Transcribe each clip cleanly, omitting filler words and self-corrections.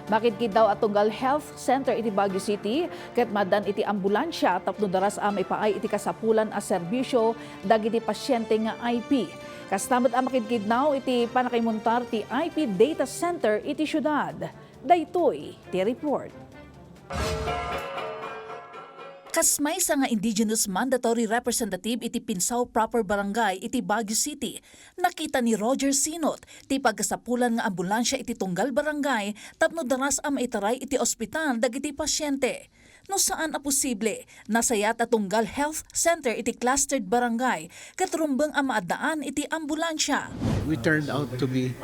Makidkid daw at tunggal health center iti Baguio City ket madan iti ambulansya tapno daras ipaay iti kasapulan a serbisyo dagiti pasyente nga IP. Kastamot makidkid now iti panakaimuntar ti IP data center iti syudad. Daytoy ti report. Kasmay sa nga Indigenous Mandatory Representative iti Pinsaw Proper Barangay iti Baguio City, nakita ni Roger Sinot ti pagkasapulan nga ambulansya iti tunggal barangay tapno daras maitaray iti ospital dagiti pasyente. No saan a posible, nasayat at tunggal health center iti clustered barangay katrumbang maadaan iti ambulansya. We turned out to be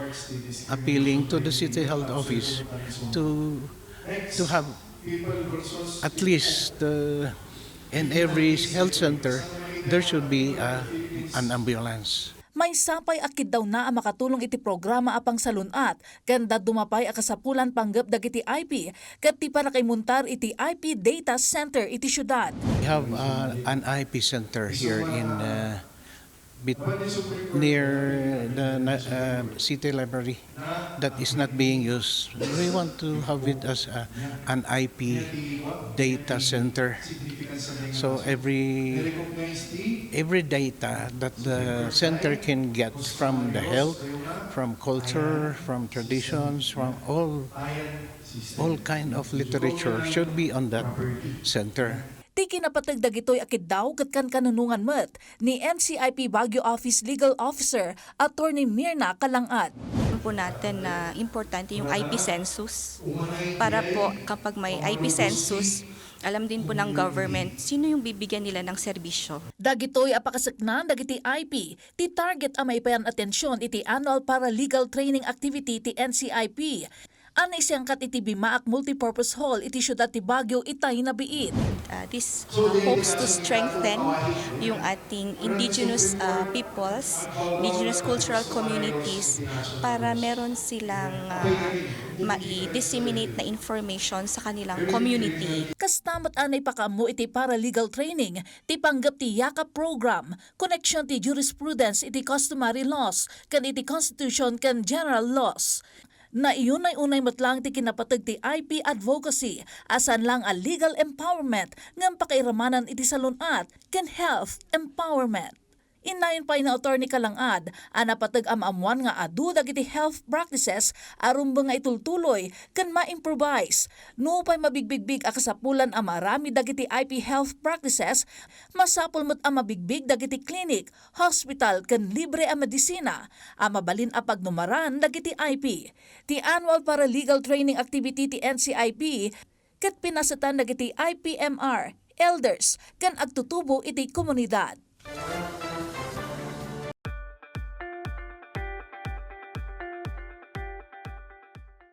appealing to the City Health Office to have at least in every health center there should be an ambulance. May sapay akid daw na makatulong iti programa apang salunat kanda dumapay a kasapulan panggap dagiti IP ket ti panakaimuntar iti IP data center iti syudad. We have an IP center here in near the city library that is not being used. We want to have it as an IP data center. So every data that the center can get from the health, from culture, from traditions, from all kind of literature should be on that center. Ti kinapatagdag ito'y akid daw kat kanunungan met ni NCIP Baguio Office Legal Officer Attorney Mirna Kalangad. Po natin na importante yung IP census para po kapag may IP census, alam din po ng government sino yung bibigyan nila ng serbisyo. Dagitoy apakasaknan dagiti IP, ti target may payan atensyon iti annual paralegal training activity ti NCIP. Anay siyang kat iti Bimaak Multipurpose Hall iti syudad ti Baguio itay na biit. This hopes to strengthen yung ating indigenous peoples, indigenous cultural communities para meron silang mai-disseminate na information sa kanilang community. Kastamat anay pakamo iti paralegal training, ti panggap ti YAKA program, connection ti jurisprudence iti customary laws, kan iti constitution kan general laws. Na iyon ay unay matlang ti kinapatag ti IP advocacy asan lang a legal empowerment ngam pakairamanan iti salunat ken health empowerment. Inayon pa ina Attorney Kalangad, napatag amamuan nga adu dagiti health practices arumbang nga itultuloy ken ma-improvise. No pay mabigbigbig a kasapulan a marami dagiti IP health practices, masapul met a mabigbig dagiti clinic, hospital ken libre a medisina, mabalin a pagnumaran dagiti IP. Ti annual paralegal training activity ti NCIP ket pinasatan dagiti IPMR, elders ken agtutubo iti komunidad.